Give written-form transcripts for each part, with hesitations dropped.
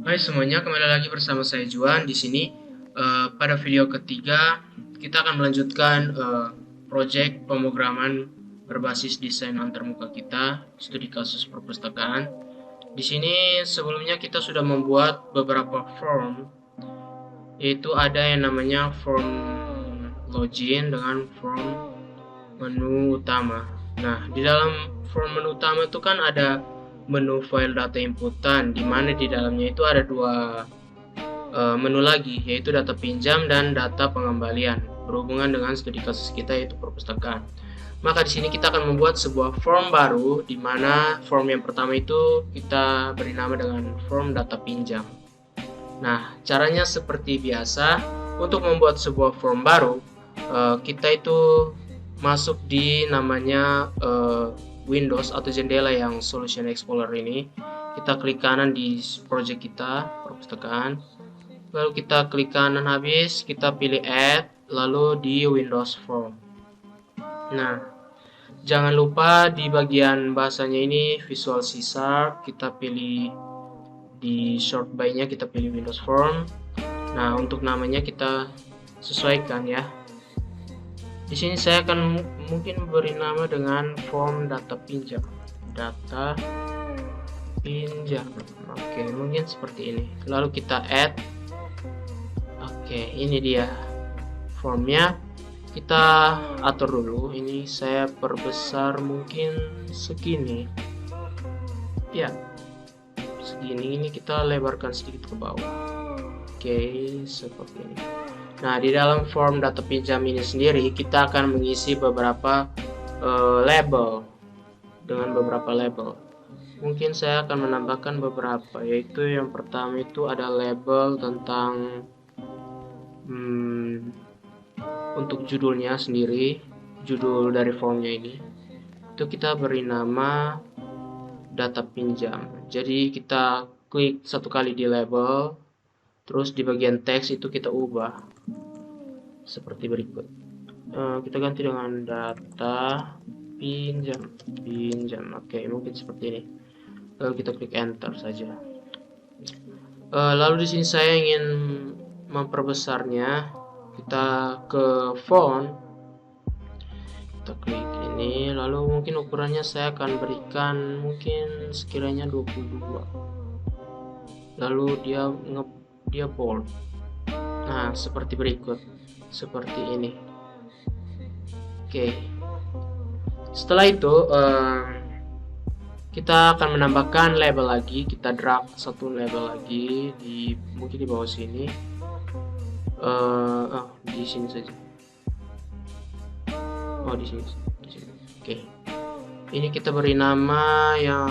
Hai semuanya, kembali lagi bersama saya Juan di sini. Pada video ketiga, kita akan melanjutkan proyek pemrograman berbasis desain antarmuka kita, studi kasus perpustakaan. Di sini sebelumnya kita sudah membuat beberapa form, yaitu ada yang namanya form login dengan form menu utama. Nah, di dalam form menu utama itu kan ada menu file data inputan, di mana di dalamnya itu ada dua menu lagi, yaitu data pinjam dan data pengembalian berhubungan dengan studi kasus kita, yaitu perpustakaan. Maka di sini kita akan membuat sebuah form baru, di mana form yang pertama itu kita beri nama dengan form data pinjam. Nah, caranya seperti biasa. Untuk membuat sebuah form baru, kita itu masuk di namanya Windows atau jendela yang Solution Explorer ini. Kita klik kanan di project kita, perpustakaan. Lalu kita klik kanan habis, kita pilih Add, lalu di Windows Form. Nah, jangan lupa di bagian bahasanya ini Visual C#, kita pilih di short by-nya, kita pilih Windows Form. Nah, untuk namanya kita sesuaikan ya. Di sini saya akan mungkin beri nama dengan form data pinjam. Data pinjam. Oke, mungkin seperti ini. Lalu kita add. Oke, ini dia formnya. Kita atur dulu. Ini saya perbesar mungkin segini. Ya, segini. Ini kita lebarkan sedikit ke bawah. Oke, seperti ini. Nah, di dalam form data pinjam ini sendiri kita akan mengisi beberapa label dengan beberapa label. Mungkin saya akan menambahkan beberapa, yaitu yang pertama itu ada label tentang untuk judulnya sendiri, judul dari formnya ini. Itu kita beri nama data pinjam. Jadi kita klik satu kali di label, terus di bagian teks itu kita ubah seperti berikut. Kita ganti dengan data pinjam. Oke, mungkin seperti ini. Lalu kita klik enter saja. Lalu di sini saya ingin memperbesarnya. Kita ke font. Kita klik ini, lalu mungkin ukurannya saya akan berikan mungkin sekiranya 22. Lalu dia bold. Nah, seperti berikut. Seperti ini. Oke. Setelah itu kita akan menambahkan label lagi. Kita drag satu label lagi mungkin di bawah sini. Di sini saja. Di sini. Oke. Ini kita beri nama yang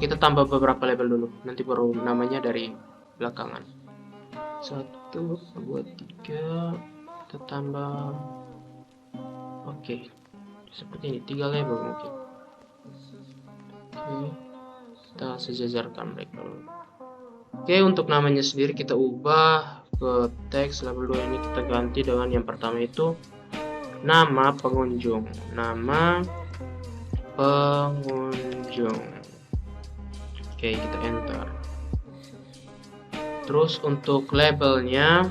kita tambah beberapa label dulu. Nanti baru namanya dari belakangan. 1, 2, 3, kita tambah. Oke, seperti ini, 3 label mungkin. Oke, kita sejajarkan mereka dulu. Oke, untuk namanya sendiri kita ubah ke teks label 2 ini, kita ganti dengan yang pertama itu nama pengunjung. Oke, kita enter. Terus untuk labelnya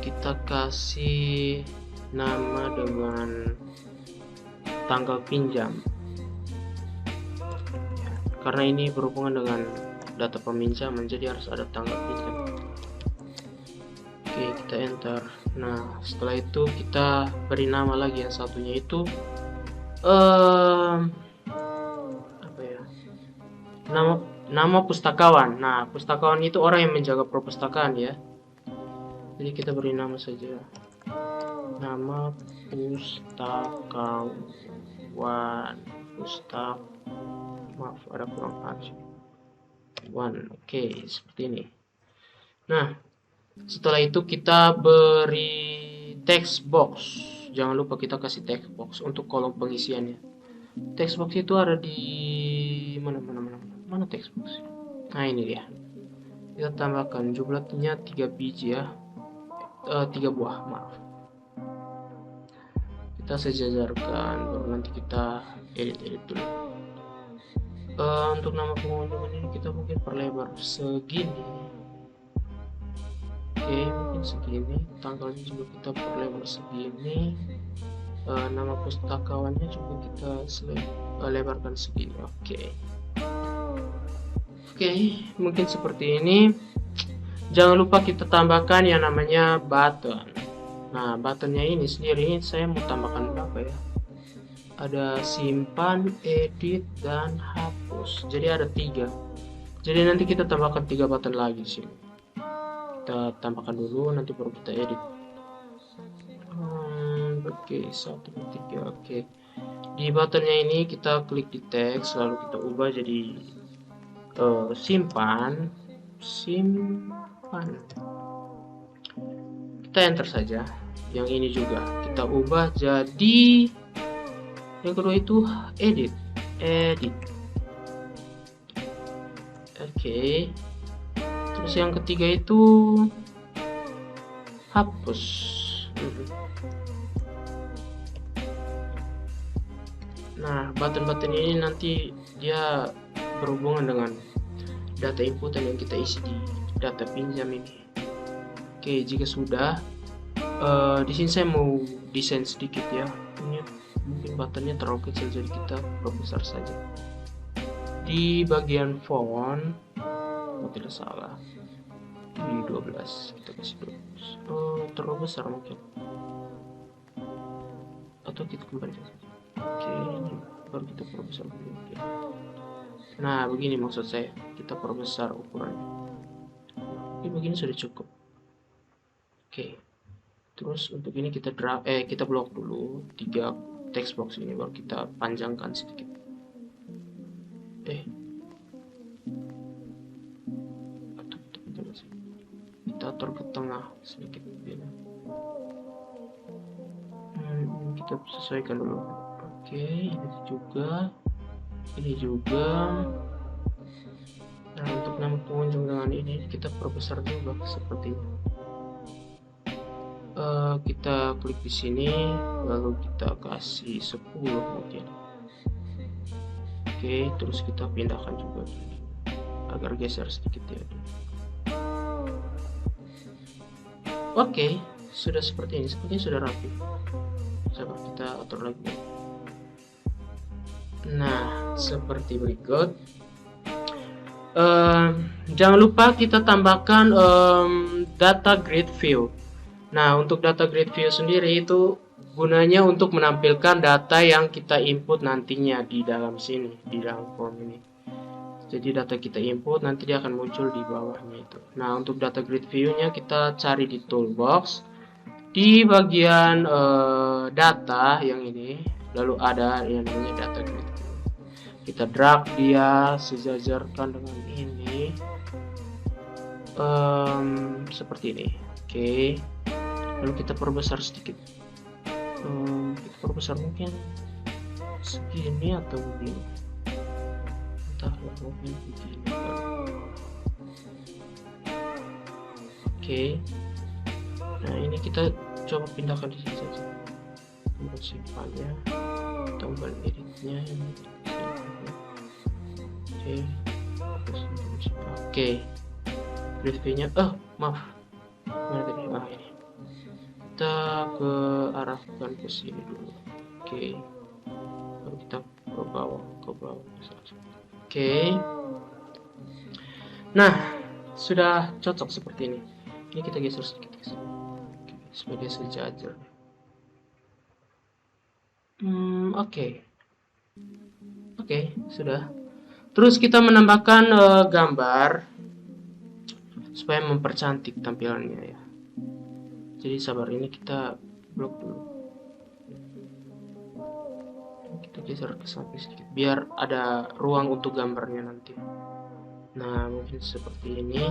kita kasih nama dengan tanggal pinjam, karena ini berhubungan dengan data peminjaman, jadi harus ada tanggal pinjam. Oke, kita enter. Nah, setelah itu kita beri nama lagi yang satunya itu nama pustakawan. Nah, pustakawan itu orang yang menjaga perpustakaan ya. Jadi kita beri nama saja. Nama pustakawan. Maaf, ada kurang H. Oke, seperti ini. Nah, setelah itu kita beri text box. Jangan lupa kita kasih text box untuk kolom pengisiannya. Text box itu ada di mana text box? Nah, ini dia. Kita tambahkan jumlahnya 3 biji ya. 3 buah, maaf. Kita sejajarkan, baru nanti kita edit dulu. Untuk nama pengunjung ini kita mungkin perlebar segini. Oke, mungkin segini. Tanggalnya juga kita perlebar segini. Nama pustakawannya juga kita lebarkan segini. Oke, mungkin seperti ini. Jangan lupa kita tambahkan yang namanya button. Nah, buttonnya ini sendiri saya mau tambahkan berapa ya? Ada simpan, edit, dan hapus. Jadi ada 3. Jadi nanti kita tambahkan 3 button lagi sih. Kita tambahkan dulu, nanti baru kita edit. Oke, 1, 3. Oke. Di buttonnya ini kita klik di teks, lalu kita ubah jadi simpan. Kita enter saja. Yang ini juga kita ubah jadi, yang kedua itu edit. Oke. Terus yang ketiga itu hapus. Nah, button-button ini nanti dia berhubungan dengan data inputan yang kita isi di data pinjam ini. Oke, jika sudah, di sini saya mau desain sedikit ya. Ini mungkin buttonnya terlalu kecil, jadi kita perbesar saja. Di bagian font, kalau tidak salah, di 12 kita kasih 12. Terlalu besar mungkin, atau kita kembali saja. Oke, ini baru kita perbesar dulu. Oke. Nah, begini maksud saya, kita perbesar ukurannya. Ini begini sudah cukup. Oke. Terus untuk ini kita kita blok dulu 3 text box ini, baru kita panjangkan sedikit. Kita atur ke tengah sedikit. Kita sesuaikan dulu. Oke, ini juga. Nah, untuk nama pengunjung dengan ini kita perbesar juga seperti ini. Kita klik di sini, lalu kita kasih 10 mungkin. Oke, terus kita pindahkan juga agar geser sedikit ya. Oke, sudah seperti ini. Sepertinya sudah rapi. Coba kita atur lagi. Nah, seperti berikut. Jangan lupa kita tambahkan data grid view. Nah, untuk data grid view sendiri itu gunanya untuk menampilkan data yang kita input nantinya di dalam sini, di dalam form ini. Jadi data kita input, nanti dia akan muncul di bawahnya itu. Nah, untuk data grid view-nya kita cari di toolbox, di bagian data yang ini, lalu ada yang namanya data grid view. Kita drag dia sejajarkan dengan ini, seperti ini. Oke. Lalu kita perbesar sedikit. Kita perbesar mungkin segini atau begini. Entahlah, mungkin begini. Oke. Nah, ini kita coba pindahkan di sini saja. Tombol simpannya, tombol editnya ini. Oke. Grid-nya, maaf. Mana tadi? Ini. Kita ke arahkan ke sini dulu. Oke. Lalu kita ke bawah. Oke. Nah, sudah cocok seperti ini. Ini kita geser sedikit ke sini. Sebagai sejajar. Oke, sudah. Terus kita menambahkan gambar supaya mempercantik tampilannya ya. Jadi sabar, ini kita blok dulu. Kita geser ke samping sedikit biar ada ruang untuk gambarnya nanti. Nah, mungkin seperti ini.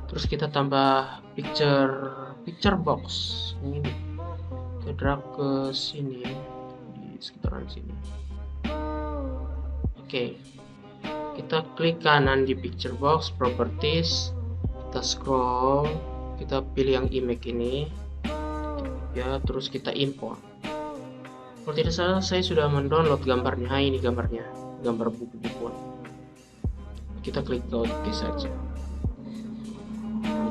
Terus kita tambah picture box ini. Kita drag ke sini, di sekitaran sini. Oke. Kita klik kanan di picture box, properties, kita scroll, kita pilih yang image ini ya, terus kita import. Kalau tidak salah saya sudah mendownload gambarnya. Ini gambarnya, gambar buku-bukuan. kita klik ke OK saja.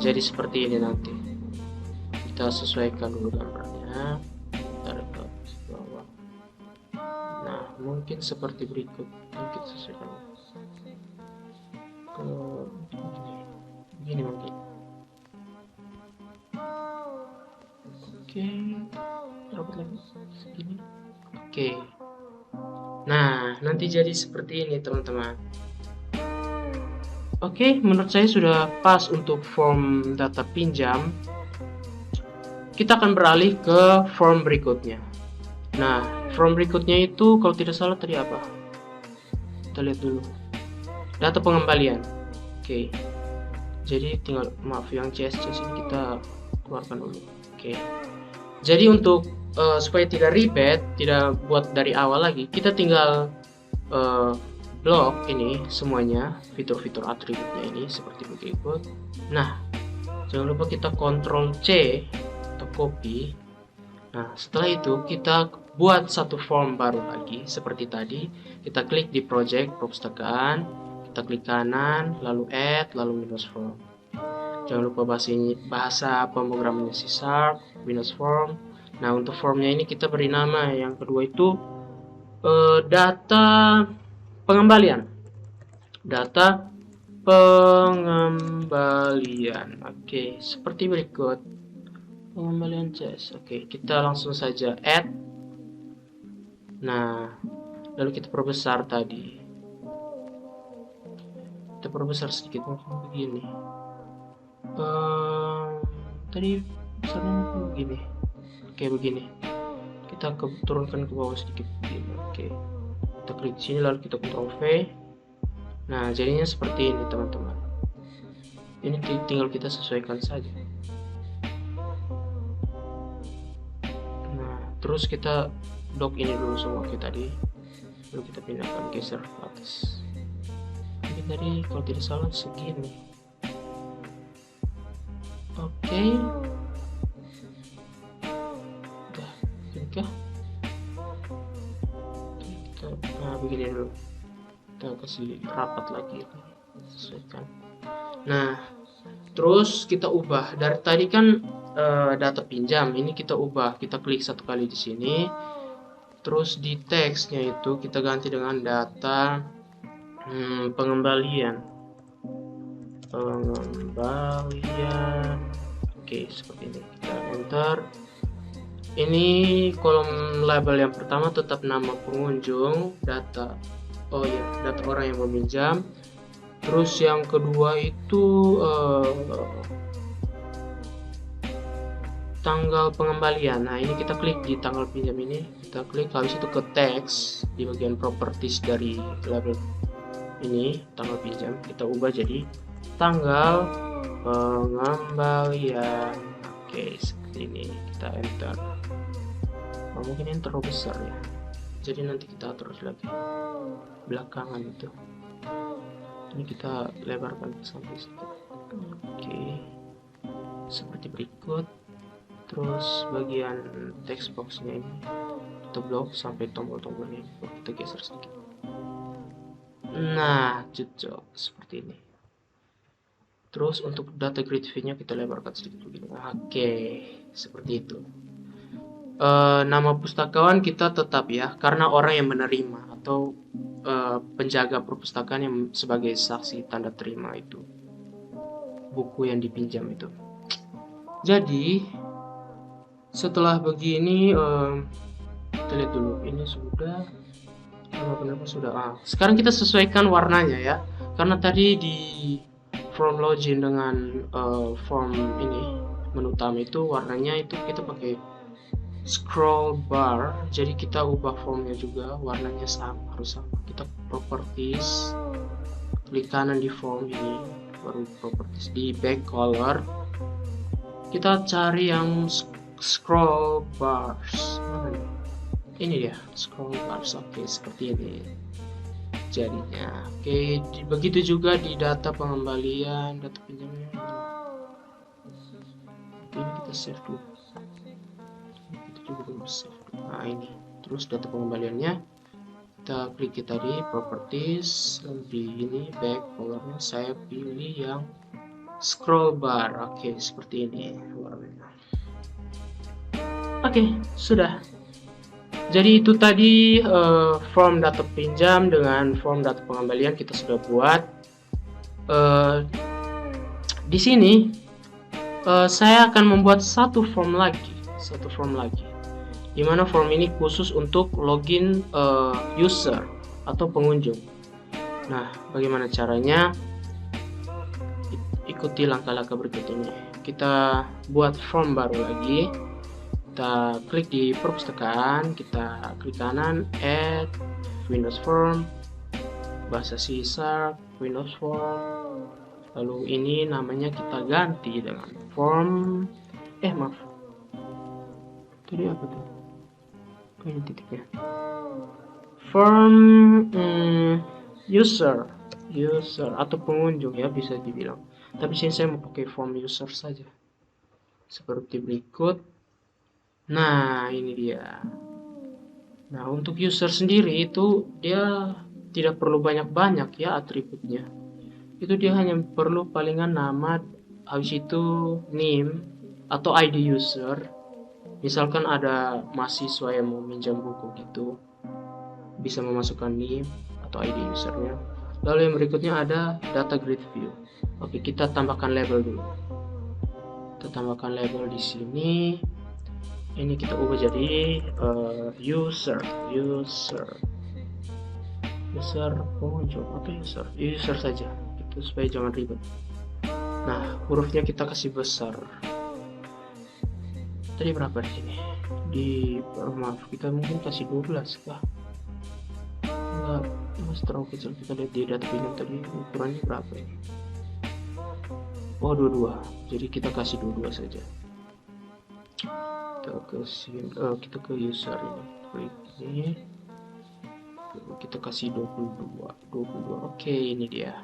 Jadi seperti ini nanti. Kita sesuaikan dulu gambarnya. Taruh ke bawah. Nah, mungkin seperti berikut. Kita sesuaikan ke begini mungkin. Oke, rapat lagi segini. Oke. Nah, nanti jadi seperti ini teman-teman. Oke, menurut saya sudah pas untuk form data pinjam. Kita akan beralih ke form berikutnya. Nah, form berikutnya itu kalau tidak salah tadi apa? Kita lihat dulu. Data pengembalian. Oke. Jadi tinggal, maaf, yang CS ini kita keluarkan dulu. Oke. Jadi untuk supaya tidak ribet, tidak buat dari awal lagi, kita tinggal blok ini semuanya, fitur-fitur atributnya ini seperti berikut. Nah, jangan lupa kita Ctrl C atau copy. Nah, setelah itu kita buat satu form baru lagi seperti tadi. Kita klik di project perpustakaan, kita klik kanan, lalu add, lalu Windows Form. Jangan lupa bahasa pemrogramannya C#, Windows Form. Nah, untuk formnya ini kita beri nama. Yang kedua itu data pengembalian. Data pengembalian. Oke, seperti berikut. Pengembalian CS. Oke, kita langsung saja add. Nah, lalu kita perbesar tadi. Kita perbesar sedikit mungkin begini. Tadi besarnya mungkin begini. Oke, begini. Kita turunkan ke bawah sedikit begini. Oke. Kita klik sini lalu kita Ctrl V. Nah, jadinya seperti ini teman-teman. Ini tinggal kita sesuaikan saja. Nah, terus kita dock ini dulu semua tadi. Lalu kita pindahkan geser ke atas. Ini tadi kalau tidak salah segini. Oke. Udah, kah? Nah, begini dulu. Kita kasih rapat lagi, sesuaikan. Nah, terus kita ubah dari tadi kan data pinjam, ini kita ubah, kita klik satu kali di sini, terus di teksnya itu kita ganti dengan data pengembalian. Oke, seperti ini. Kita enter. Ini kolom label yang pertama tetap nama pengunjung, data orang yang meminjam. Terus yang kedua itu tanggal pengembalian. Nah, ini kita klik di tanggal pinjam ini, kita klik, habis itu ke teks di bagian properties dari label ini, tanggal pinjam, kita ubah jadi tanggal pengembalian. Oke, seperti ini. Kita enter. Mungkin yang terlalu besar ya, jadi nanti kita atur lagi belakangan itu. Ini kita lebarkan sampai sedikit. Oke, seperti berikut. Terus bagian text boxnya ini kita blok sampai tombol-tombolnya kita geser sedikit. Nah, cocok seperti ini. Terus untuk data grid view-nya kita lebarkan sedikit begini. Oke, seperti itu. Nama pustakawan kita tetap ya, karena orang yang menerima atau penjaga perpustakaan yang sebagai saksi tanda terima itu buku yang dipinjam itu. Jadi setelah begini kita lihat dulu, ini sudah kenapa sudah. Sekarang kita sesuaikan warnanya ya, karena tadi di form login dengan form ini menu utama itu warnanya itu kita pakai scroll bar, jadi kita ubah formnya juga warnanya harus sama. Kita properties, klik kanan di form ini, baru properties di back color kita cari yang scroll bars. Ini dia scroll bars. Oke, seperti ini jadinya. Oke, begitu juga di data pengembalian, data pinjamnya. Ini kita save dulu. Nah, ini terus data pengembaliannya kita klik tadi properties, lalu di ini back colornya saya pilih yang scroll bar. Oke, seperti ini warnanya. Oke, sudah. Jadi itu tadi form data pinjam dengan form data pengembalian kita sudah buat. Di sini saya akan membuat satu form lagi, di mana form ini khusus untuk login user atau pengunjung. Nah, bagaimana caranya? Ikuti langkah-langkah berikut ini. Kita buat form baru lagi. Kita klik di perpustakaan, kita klik kanan, add Windows Form, bahasa C#, Windows Form. Lalu ini namanya kita ganti dengan form. Maaf. Tadi apa tuh? Ini titiknya. Form user atau pengunjung ya bisa dibilang. Tapi sini saya mau pakai form user saja. Seperti berikut. Nah, ini dia. Nah, untuk user sendiri itu dia tidak perlu banyak-banyak ya atributnya. Itu dia hanya perlu palingan nama, habis itu name atau ID user. Misalkan ada mahasiswa yang mau minjam buku gitu, bisa memasukkan name atau ID usernya. Lalu yang berikutnya ada data grid view. Oke, kita tambahkan label dulu. Kita tambahkan label di sini. Ini kita ubah jadi user pengunjung atau user saja, itu supaya jangan ribet. Nah, hurufnya kita kasih besar. Tadi berapa di sini? Maaf, kita mungkin kasih 12 kah? Enggak, masih terlalu kecil. Kita lihat di data pinjam tadi ukurannya berapa ini? Oh, 22. Jadi kita kasih 22 saja. Kita ke user ini, klik ini, kita kasih 22. Oke, ini dia.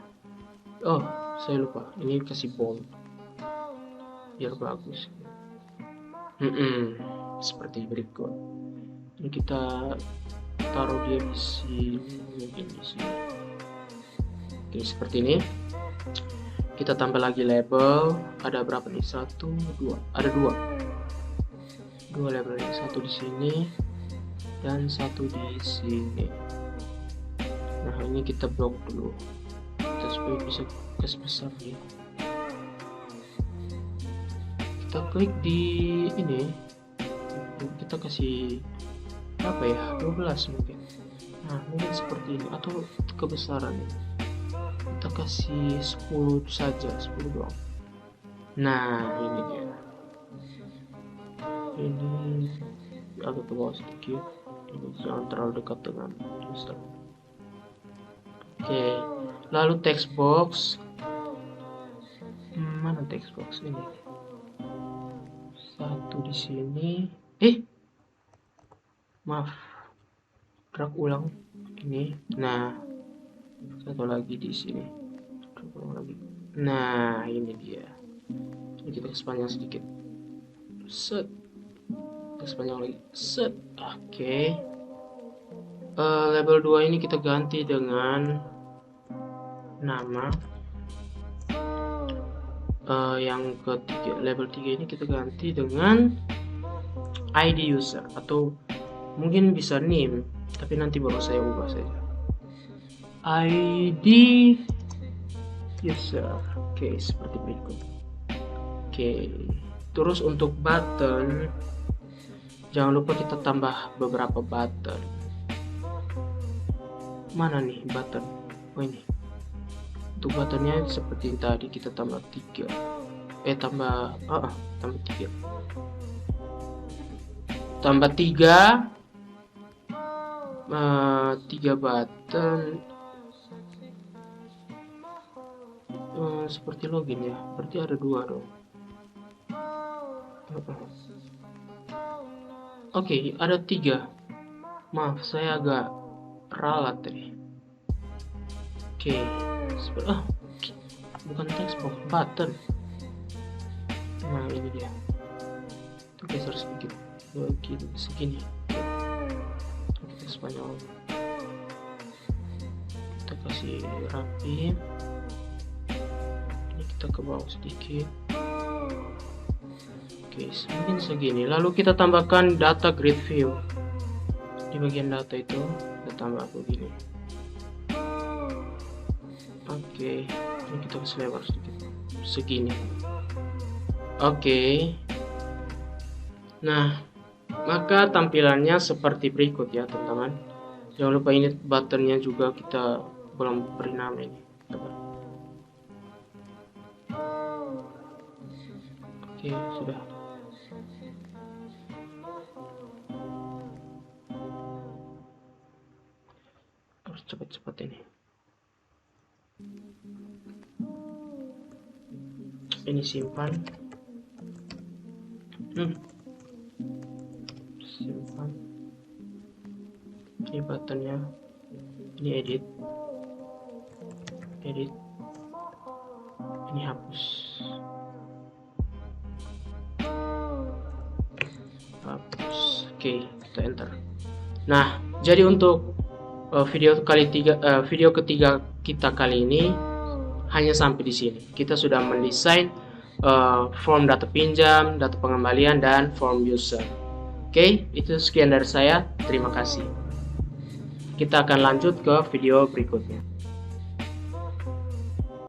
Oh, saya lupa, ini kasih bold biar bagus. Seperti berikut. Ini kita taruh dia di sini, mungkin di sini. Oke, seperti ini. Kita tambah lagi label. Ada berapa nih? 1, 2. Ada 2 label, satu di sini dan satu di sini. Nah, ini kita blok dulu supaya bisa kasih besar ya. Kita klik di ini, kita kasih apa ya, 12 mungkin. Nah, mungkin seperti ini atau kebesaran ini kita kasih 10 saja, 10 doang. Nah, ini dia. Ini agak ke bawah sedikit, ini jangan terlalu dekat dengan user. Oke, lalu text box. Mana text box ini? Satu di sini. Maaf, drag ulang ini. Nah, satu lagi di sini. Drag ulang lagi. Nah, ini dia. Ini kita sepanjang sedikit. Set. Sepanjang lagi, set. Oke. Label 2 ini kita ganti dengan nama. Yang ketiga, label 3 ini kita ganti dengan ID user atau mungkin bisa name, tapi nanti baru saya ubah saja. ID user. Oke, seperti berikut. Oke. Terus untuk button, jangan lupa kita tambah beberapa button. Mana nih button? Oh, ini. Untuk buttonnya seperti tadi kita tambah 3. Tambah 3. Tambah 3. 3 button. Seperti login ya. Berarti ada 2 dong. Oke, ada 3. Maaf, saya agak ralat tadi. Oke, bukan text box, button. Nah, ini dia. Itu geser sedikit, begini, segini. Kita sepanjang. kasih rapi. Ini kita ke bawah sedikit. Oke, mungkin segini. Lalu kita tambahkan data grid view. Di bagian data itu kita tambah begini. Oke, ini kita kasih lebar sedikit, segini. Oke. Nah, maka tampilannya seperti berikut ya teman-teman. Jangan lupa ini buttonnya juga kita belum beri nama ini. Oke, sudah. Harus cepat-cepat ini. Ini simpan. Simpan. Ini buttonnya. Ini edit. Edit. Ini hapus. Hapus. Oke, kita enter. Nah, jadi untuk video ketiga kita kali ini hanya sampai di sini. Kita sudah mendesain form data pinjam, data pengembalian, dan form user. Oke, itu sekian dari saya. Terima kasih. Kita akan lanjut ke video berikutnya.